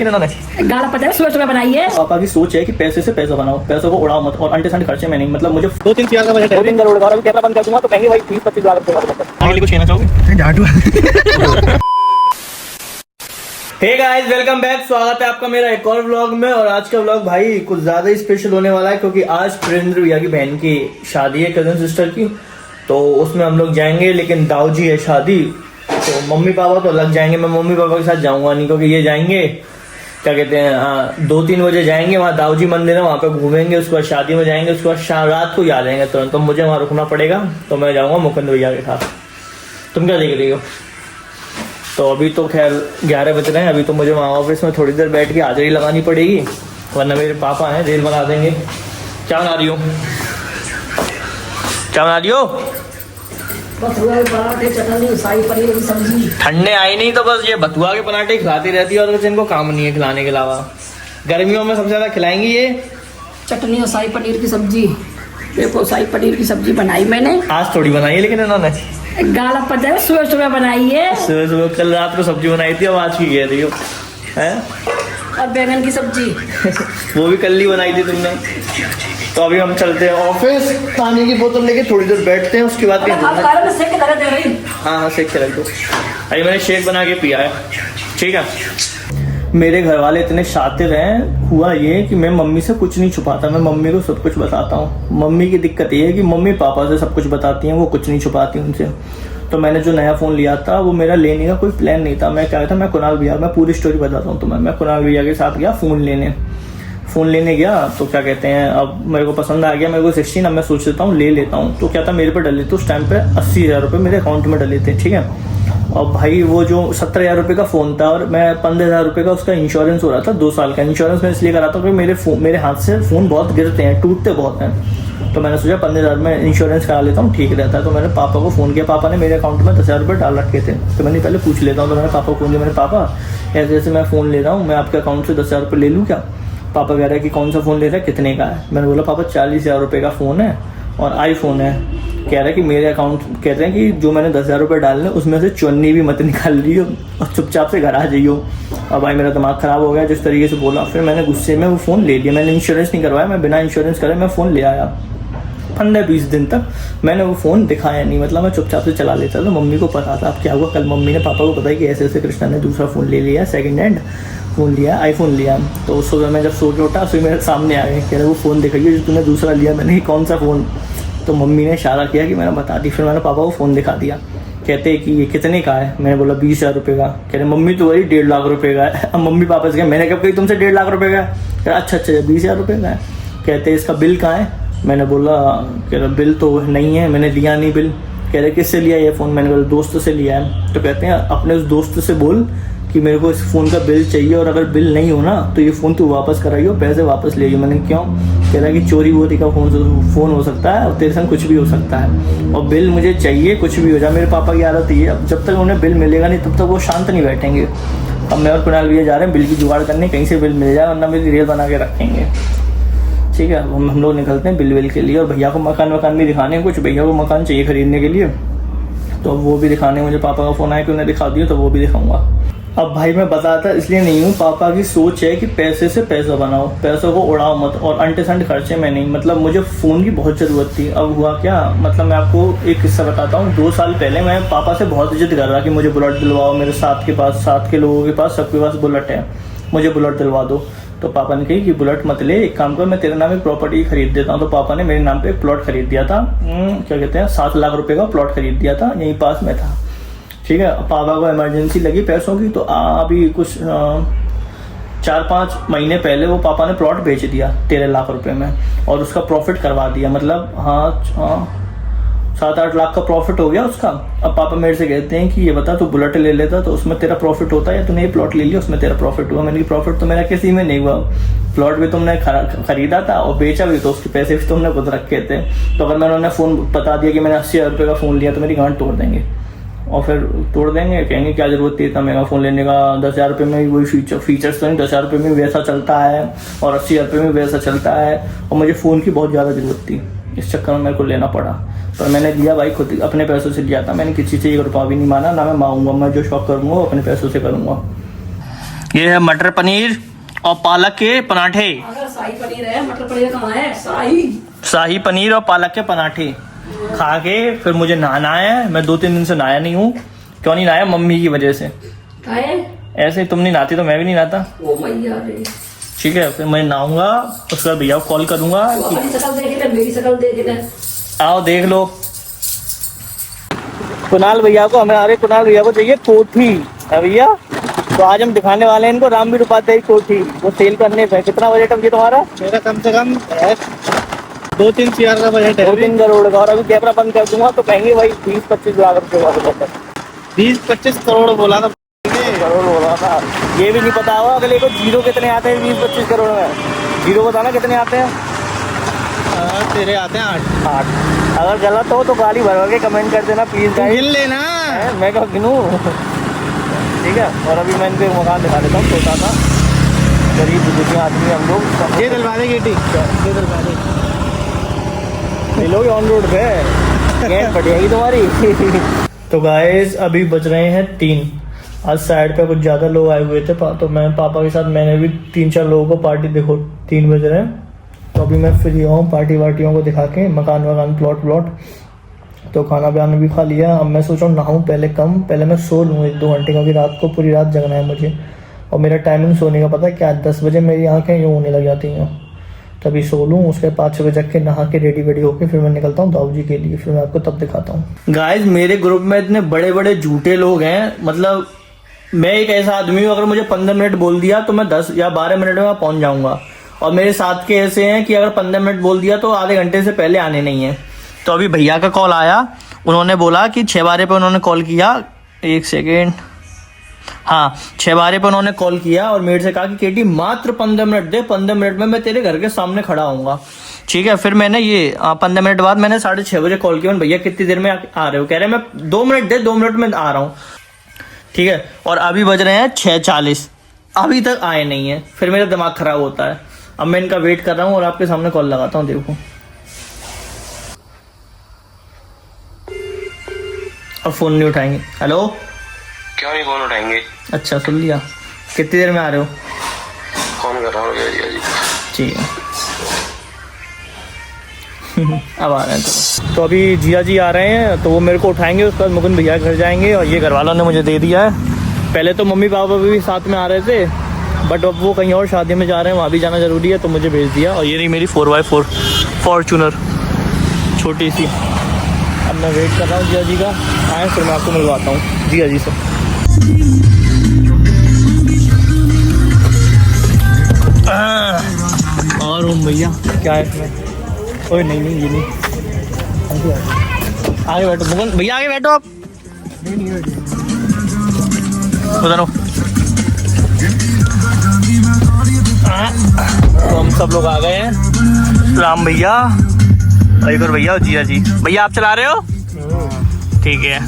गाला पता है सुबह सुबह बनाई है। पापा की सोच है कि पैसे से पैसा बनाओ, पैसों को उड़ाओ मत और अंटे संटे खर्चे में नहीं। मतलब मुझे 2-3 करोड़ का बजट है, 2-3 करोड़ का, अभी कैमरा बंद कर दूंगा तो कहेंगे भाई 20-25 लाख रुपए आगे लिए कुछ कहना चाहोगे? Hey guys, welcome back. स्वागत है आपका मेरा एक और व्लॉग में। और आज का व्लॉग भाई कुछ ज्यादा ही स्पेशल होने वाला है क्योंकि आज प्रियेंद्र भैया की बहन की शादी है, कजन सिस्टर की। तो उसमें हम लोग जाएंगे, लेकिन दाऊ जी है शादी, तो मम्मी पापा तो लग जाएंगे। मैं मम्मी पापा के साथ जाऊंगा नहीं क्योंकि ये जाएंगे क्या कहते हैं 2-3 बजे जाएंगे, वहाँ दाऊ जी मंदिर है, वहाँ पे घूमेंगे, उसके बाद शादी में जाएंगे, उसके बाद रात को ही आ जाएंगे तुरंत। तो मुझे वहाँ रुकना पड़ेगा, तो मैं जाऊँगा मुकुंद भैया के साथ। तुम क्या देख रही हो? तो अभी तो खैर 11 बज रहे हैं, अभी तो मुझे वहाँ ऑफिस में थोड़ी देर बैठ के हाजिरी लगानी पड़ेगी, वरना मेरे पापा हैं रेल बना देंगे। क्या बना रही हो? क्या बना रही हो? बथुआ के पराठे, चटनी, शाही पनीर की सब्जी। ठंडे आई नहीं तो बस ये बथुआ के पराठे खिलाती रहती है और कुछ इनको काम नहीं है खिलाने के अलावा। गर्मियों में सबसे ज्यादा खिलाएंगी ये चटनी और शाही पनीर की सब्जी। देखो शाही पनीर की सब्जी बनाई मैंने, आज थोड़ी बनाई है लेकिन इन्होंने गाला पता है सुबह सुबह बनाई है। सुबह सुबह कल रात को सब्जी बनाई थी, अब आज की कह रही हो है? और बैंगन की सब्जी वो भी कल ही बनाई थी तुमने। तो अभी हम चलते हैं ऑफिस, पानी की बोतल लेके थोड़ी देर बैठते हैं, उसके बाद हाँ शेक रख दो। अभी मैंने शेक बना के पिया है, ठीक है। मेरे घर वाले इतने शातिर हैं, हुआ ये कि मैं मम्मी से कुछ नहीं छुपाता, मैं मम्मी को सब कुछ बताता हूँ। मम्मी की दिक्कत ये है कि मम्मी पापा से सब कुछ बताती हैं, वो कुछ नहीं छुपाती उनसे। तो मैंने जो नया फ़ोन लिया था वो मेरा लेने का कोई प्लान नहीं था। मैं क्या था, मैं कुणाल भैया, मैं पूरी स्टोरी बताता हूँ तुम्हें। मैं कुणाल भैया के साथ गया फ़ोन लेने गया, तो क्या कहते हैं, अब मेरे को पसंद आ गया, मेरे को 16, अब मैं सोच लेता हूँ ले लेता हूँ। तो क्या था, मेरे पे डले थे उस टाइम पे 80,000 रुपये मेरे अकाउंट में डले थे, ठीक है। और भाई वो जो 17,000 रुपये का फ़ोन था और मैं 15,000 रुपये का उसका इंश्योरेंस हो रहा था, 2 साल का इंश्योरेंस मैं इसलिए करा था क्योंकि मेरे हाथ से फ़ोन बहुत गिरते हैं, टूटते बहुत हैं। तो मैंने सोचा 15,000 में इंश्योरेंस करा लेता हूँ, ठीक रहता है। तो मैंने पापा को फ़ोन किया, पापा ने मेरे अकाउंट में 10,000 रुपये डाल रखे थे। तो मैंने पहले पूछ लेता हूँ, तो मैंने पापा को फ़ोन किया, मैंने पापा ऐसे ऐसे मैं फ़ोन ले रहा हूँ, मैं आपके अकाउंट से 10,000 रुपये ले लूँ क्या? पापा कह रहे हैं कि कौन सा फ़ोन ले रहा है, कितने का है? मैंने बोला पापा 40,000 रुपये का फ़ोन है और आईफोन है। कह रहे हैं कि मेरे अकाउंट, कहते हैं कि जो मैंने 10,000 रुपये डालने उसमें से चुन्नी भी मत निकाल लियो और चुपचाप से घर आ जाइयो। अब भाई मेरा दिमाग ख़राब हो गया जिस तरीके से बोला। फिर मैंने गुस्से में वो फ़ोन ले लिया, मैंने इंश्योरेंस नहीं करवाया, मैं बिना इंश्योरेंस करे मैं फ़ोन ले आया। 15-20 दिन तक मैंने वो फ़ोन दिखाया नहीं, मतलब मैं चुपचाप से चला लेता था। मम्मी को पता था। अब क्या हुआ, कल मम्मी ने पापा को पता है कि ऐसे ऐसे कृष्णा ने दूसरा फ़ोन ले लिया, सेकंड हैंड फ़ोन लिया, आईफोन लिया। तो सुबह मैं जब सो के उठा तो मेरे सामने आ गए, कह रहे वो फ़ोन दिखाइए जो तूने दूसरा लिया। मैंने कौन सा फ़ोन? तो मम्मी ने इशारा किया कि मैंने बता दी। फिर मैंने पापा को फ़ोन दिखा दिया, कहते कि ये कितने का है? मैंने बोला 20,000 रुपये का। कह रहे मम्मी तो वही 1.5 लाख रुपये का है। अब मम्मी पापा से कहा मैंने कब कही तुमसे 1.5 लाख रुपये का है? कह रहा अच्छा 20,000 रुपये का है। कहते इसका बिल कहाँ है? मैंने बोला, कह रहा बिल तो नहीं है, मैंने लिया नहीं बिल। कह रहे किससे लिया ये फ़ोन? मैंने बोला दोस्त से लिया है। तो कहते हैं अपने उस दोस्त से बोल कि मेरे को इस फ़ोन का बिल चाहिए और अगर बिल नहीं हो ना तो ये फ़ोन तू वापस कराइयो, पैसे वापस ले जाइयो। मैंने क्यों? कह रहा कि चोरी वोरी का फ़ोन हो सकता है और तेरे संग कुछ भी हो सकता है और बिल मुझे चाहिए, कुछ भी हो जाए। मेरे पापा की आदत ये है, अब जब तक उन्हें बिल मिलेगा नहीं तब तक वो शांत नहीं बैठेंगे। अब मैं और कुणाल भैया जा रहे हैं बिल की जुगाड़ करने, कहीं से बिल मिल जाए वरना मेरी रेल बना के रखेंगे, ठीक है। हम लोग निकलते हैं बिल के लिए और भैया को मकान भी दिखाने हैं कुछ। भैया को मकान चाहिए खरीदने के लिए, तो वो भी दिखाने। मुझे पापा का फ़ोन आया कि उन्हें दिखा दियो, तो वो भी दिखाऊंगा। अब भाई मैं बताता इसलिए नहीं हूँ, पापा की सोच है कि पैसे से पैसा बनाओ, पैसों को उड़ाओ मत और अंटे संटे खर्चे में नहीं। मतलब मुझे फ़ोन की बहुत ज़रूरत थी। अब हुआ क्या, मतलब मैं आपको एक किस्सा बताता हूँ। 2 साल पहले मैं पापा से बहुत जिद कर रहा कि मुझे बुलेट दिलवाओ, मेरे साथ के लोगों के पास सबके पास बुलेट है, मुझे बुलेट दिलवा दो। तो पापा ने कही कि बुलेट मत ले, एक काम कर मैं तेरे नाम एक प्रॉपर्टी खरीद देता हूँ। तो पापा ने मेरे नाम पे एक प्लॉट खरीद दिया था, क्या कहते हैं 7 लाख रुपए का प्लॉट खरीद दिया था, यहीं पास में था, ठीक है। पापा को इमरजेंसी लगी पैसों की, तो अभी कुछ 4-5 महीने पहले वो पापा ने प्लॉट बेच दिया 13 लाख रुपए में और उसका प्रॉफिट करवा दिया। मतलब हाँ 7-8 लाख का प्रॉफिट हो गया उसका। अब पापा मेरे से कहते हैं कि ये बता तू बुलेट ले लेता तो उसमें तेरा प्रॉफिट होता है या तूने ये प्लॉट ले लिया उसमें तेरा प्रॉफिट हुआ? मैंने प्रॉफिट तो मेरा किसी में नहीं हुआ, प्लॉट भी तुमने खरीदा था और बेचा भी तो उसके पैसे भी तुमने खुद रखे थे। तो अगर मैंने उन्हें फ़ोन बता दिया कि मैंने 80,000 रुपये का फ़ोन लिया तो मेरी गांठ तोड़ देंगे और फिर तोड़ देंगे, कहेंगे क्या जरूरत थी इतना महंगा फ़ोन लेने का, 10,000 रुपये में वही फीचर्स तो नहीं, 10,000 रुपये में वैसा चलता है और 80,000 रुपये में वैसा चलता है। और मुझे फ़ोन की बहुत ज़्यादा ज़रूरत थी, इस चक्कर में मेरे को लेना पड़ा। पर मैंने लिया भाई खुद अपने पैसों से लिया था, मैंने किसी से 1 रुपया भी नहीं माना, ना मैं मांगूंगा, मैं जो शौक करूँगा अपने पैसों से करूँगा। ये है मटर पनीर और पालक के पराठे। अगर शाही पनीर है, मटर पनीर कहाँ है? शाही पनीर और पालक के पराठे खा के फिर मुझे नहाना है। मैं 2-3 दिन से नहाया नहीं हूँ। क्यों नहीं नहाया? मम्मी की वजह से। ऐसे तुम नहीं नहाती तो मैं भी नहीं नहाता। ओ मैया रे। ठीक है, फिर मैं नहाऊंगा, उसके बाद भैया को कॉल करूंगा। अपनी शक्ल देख ले, मेरी शक्ल देख ले। आओ देख लो। कुणाल भैया को कुणाल भैया को चाहिए कोठी है भैया। तो आज हम दिखाने वाले हैं इनको रामवीर उपाध्याय कोठी, वो सेल करने पे। कितना बजट है तुम्हारा? मेरा कम से कम 2-3 CR का बजट है। 2-3 करोड़ का। और अभी कैमरा बंद कर दूंगा तो कहेंगे भाई 20-25 लाख रुपए का बजट। 20-25 करोड़ बोला था। करोड़ बोला था। ये भी नहीं पता होगा अगले को जीरो कितने आते हैं 20-25 करोड़ में। जीरो बताना कितने आते हैं? तेरे आते हैं 8। अगर गलत हो तो गाली भर के कमेंट कर देना प्लीज गाइस। गिन लेना। मैं क्या गिनूं? ठीक है। और अभी मैं इनको एक मकान दिखा देता हूँ छोटा सा। गरीब दुनिया आदमी हम लोग। ये दिलवा दे गेटी, ये दिलवा दे। मिलोगे ऑन रोड पे, गेट फट जाएगी तुम्हारी। तो गाइस अभी बज रहे हैं 3। आज साइड पे कुछ ज्यादा लोग आए हुए थे तो मैं पापा के साथ मैंने भी 3-4 लोगों को पार्टी, देखो 3 बज रहे हैं तो अभी मैं फ्री हूँ पार्टी वार्टियों को दिखा के, मकान वकान प्लॉट। तो खाना वाना भी खा लिया। अब मैं सोच रहा हूँ नहाऊँ पहले मैं सो लूँ 1-2 घंटे, क्योंकि रात को पूरी रात जगना है मुझे। और मेरा टाइमिंग सोने का पता है क्या? 10 बजे मेरी आंखें यूँ होने लग जाती हैं, तभी सो लूँ। उसके 5-6 बजे जग के नहा के रेडी वेडी होके फिर मैं निकलता हूँ दाऊ जी के लिए। फिर मैं आपको तब दिखाता हूँ। गाइस मेरे ग्रुप में इतने बड़े बड़े झूठे लोग हैं, मतलब मैं एक ऐसा आदमी हूँ, अगर मुझे 15 मिनट बोल दिया तो मैं 10 या 12 मिनट में पहुंच जाऊंगा। और मेरे साथ के ऐसे हैं कि अगर 15 मिनट बोल दिया तो आधे घंटे से पहले आने नहीं है। तो अभी भैया का कॉल आया, उन्होंने बोला कि 6 बारे पे उन्होंने कॉल किया। 1 सेकेंड, हाँ 6 बारे पे उन्होंने कॉल किया और मेरे से कहा कि केटी मात्र 15 मिनट दे, 15 मिनट में मैं तेरे घर के सामने खड़ा होऊंगा। ठीक है। फिर मैंने ये 15 मिनट बाद मैंने 6:30 बजे कॉल किया। भैया कितनी देर में आ रहे हो? कह रहे मैं 2 मिनट दे, 2 मिनट में आ रहा हूँ। ठीक है। और अभी बज रहे हैं 6:40, अभी तक आए नहीं है। फिर मेरा दिमाग खराब होता है। अब मैं इनका वेट कर रहा हूँ और आपके सामने कॉल लगाता हूँ। देखो अब फोन नहीं उठाएंगे। हेलो, क्यों नहीं फोन उठाएंगे? अच्छा सुन लिया। कितनी देर में आ रहे हो? फोन कर रहा हूँ भैया जी। ठीक है। अब आ रहे हैं। तो अभी जिया जी आ रहे हैं तो वो मेरे को उठाएंगे, उसके बाद मुकुंद भैया घर जाएंगे। और ये घर वालों ने मुझे दे दिया है। पहले तो मम्मी पापा भी साथ में आ रहे थे, बट अब वो कहीं और शादी में जा रहे हैं, वहाँ भी जाना जरूरी है तो मुझे भेज दिया। और ये रही मेरी 4x4 फॉर्चूनर छोटी सी। अब मैं वेट कर रहा हूँ जिया जी का आए, फिर मैं आपको मिलवाता हूँ जिया जी से। और भैया क्या है इसमें? ओए नहीं ये नहीं। आगे बैठो मुकुंद भैया, आगे बैठो आप। उधर तो हम सब लोग आ गए हैं। राम भैया, अयकर भैया और जिया जी। भैया आप चला रहे हो? ठीक है।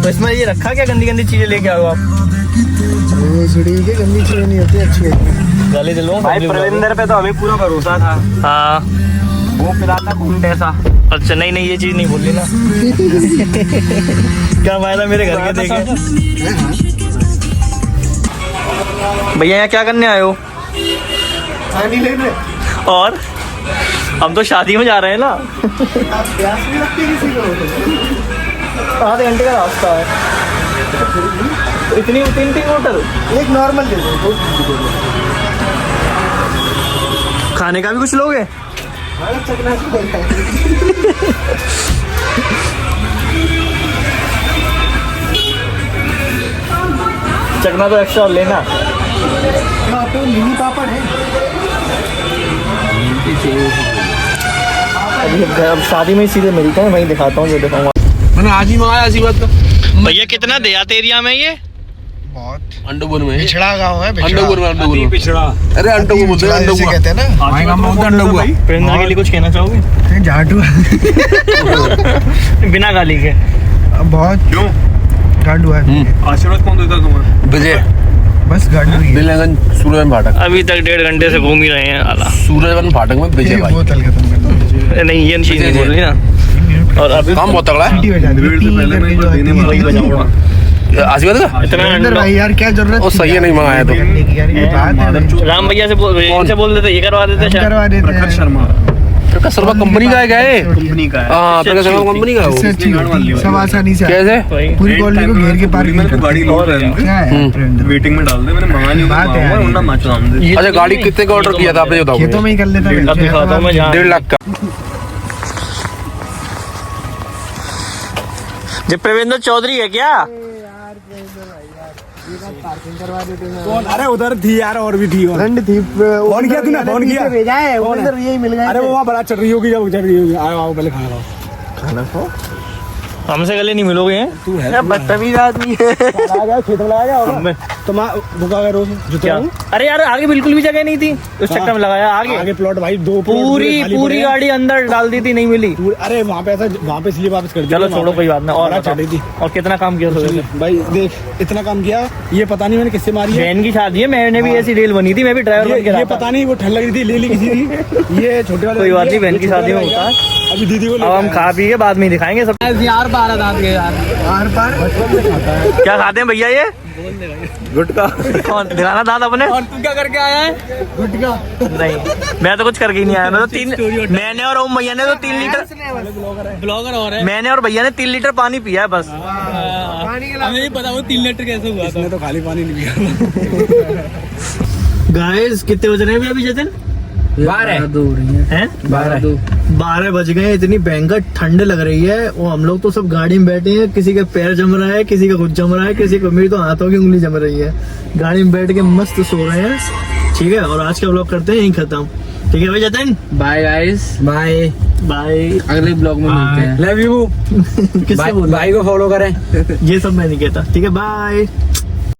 तो इसमें ये रखा क्या गंदी गंदी चीजें लेके आओ आप? गंदी चीजें नहीं होती, अच्छी होती। गाली दिलवाऊं भाई प्रविंदर पे तो हमें पूरा भरोसा था। हाँ वो पिलाता खून ऐसा। अच्छा नहीं ये चीज नहीं बोली ना। क्या फायदा मेरे घर के देखे। भैया यहाँ क्या करने आए हो? पानी ले रहे। और हम तो शादी में जा रहे हैं ना। प्यास नहीं लगती किसी को? आधे घंटे का रास्ता है। इतनी 3 बोतल एक नॉर्मल दे दो। खाने का भी कुछ लोगे? चखना तो एक्स्ट्रा लेना। तो मिनी पापड़ है। अब शादी में सीधे मिलते हैं, वहीं दिखाता हूँ जो दिखाऊंगा। मैंने आज ही मंगाया ऐसी बात तो। भैया कितना देहात एरिया में ये? बहुत अंडोपुर में पिछड़ा गाँव है। अंडोपुर में पिछड़ा। अरे अंडोपुर बोलते हैं, अंडोपुर कहते हैं ना। प्रेरणा के लिए कुछ कहना चाहोगे? झाटू बिना गाली के। बहुत क्यों गांडू है। आशीर्वाद कौन देता तुम्हें? विजय। बस गांडू ही है। दिलनगंज सूरजवन फाटक। अभी तक 1.5 घंटे से घूम ही रहे हैं। आला सूरजवन फाटक में विजय भाई। बोतल खत्म कर दो। नहीं ये चीज नहीं बोल रही ना। और अभी काम बहुत तगड़ा है। सीटी बजा दो। पहले मैं देने वाला वही बजाऊंगा। आशीर्वाद का इतना अंदर भाई यार क्या जरूरत ओ सही है नहीं मंगाया तो करने की यार, ये बात है भाई। राम भैया से इनसे बोल देते, ये करवा देते शायद। करवा देते हैं। प्रकाश शर्मा कंपनी का है क्या है? कंपनी का है। हाँ प्रकाश शर्मा कंपनी का है इससे वो। अच्छी होती है, सब आसानी से कैसे? पूरी कॉलोनी को घेर के पार्किंग मैंने करते गाड़ी हैं। लोड है क्या है प्रेम? वेटिंग में डाल दे, मैंने मंगा नहीं बात है यार। उन्ना माचो हम दे। अच्छा गाड़ी कितने का ऑर्डर किया था आपने बताओ? खेतों में ही कर लेता है। अब दिखाता हूँ मैं जहाँ 1.5 लाख का। ये प्रवेंद्र चौधरी है क्या? अरे उधर थी यार, और भी थी। ठंड थी। फोन किया तूने? फोन किया? भेजा है उधर, यही मिल गया। अरे वो वहाँ बड़ा चल रही होगी, जब चल रही होगी। आओ आओ पहले खाना खाओ। हमसे गले नहीं मिलोगे हैं? तू है बदतमीज आदमी है। लगा गया, खेत में लगा गया होगा। तुम भूखा गए रोज क्या? अरे यार आगे बिल्कुल भी जगह नहीं थी, उस चक्कर में लगाया आगे। आगे प्लॉट भाई, 2 प्लॉट पूरी खाली पूरी पड़े हैं। गाड़ी अंदर डाल दी थी, नहीं मिली। अरे वहाँ पे ऐसा, वहाँ पे इसलिए वापस कर दिया। चलो छोड़ो कोई बात ना। और चढ़ रही थी और कितना काम किया सुबह से? भाई, देख इतना काम किया, ये पता नहीं मैंने किससे मारी है। बहन की शादी है, मैंने भी ऐसी रेल बनी थी, मैं भी ड्राइवर बन के ये रहा था। पता नहीं, वो ठंड लग रही थी, ले ली किसी की। ये छोटे वाले, कोई बात नहीं, बहन की शादी में होता है। अभी दीदी को अब हम खा पी के बाद में ही दिखाएंगे सब। यार 12 दांत के यार बार बार क्या खाते हैं भैया ये? गुटका। कौन दिखाना दांत अपने? तू क्या करके आया है? गुटका। नहीं, मैं तो कुछ करके ही नहीं आया। मैं तो मैंने और ओम भैया ने तो 3 लीटर, ब्लॉगर और है। मैंने और भैया ने 3 लीटर पानी पिया है बस। हमें नहीं पता वो 3 लीटर कैसे हुआ था। इसने तो खाली पानी नहीं पिया। गाइस कितने बज रहे हैं अभी जतिन? 12 बज गए। इतनी भयंकर ठंड लग रही है, वो हम लोग तो सब गाड़ी में बैठे हैं। किसी का पैर जम रहा है, किसी का कुछ जम रहा है, किसी को, मेरी तो हाथों की उंगली जम रही है। गाड़ी में बैठ के मस्त सो रहे हैं। ठीक है, और आज का ब्लॉग करते हैं यहीं खत्म। ठीक है भाई Jatin, bye guys, bye bye. अगले ब्लॉग में मिलते हैं। Love you. किससे बोल? भाई को फॉलो करें। ये सब मैं नहीं कहता। ठीक है, बाय।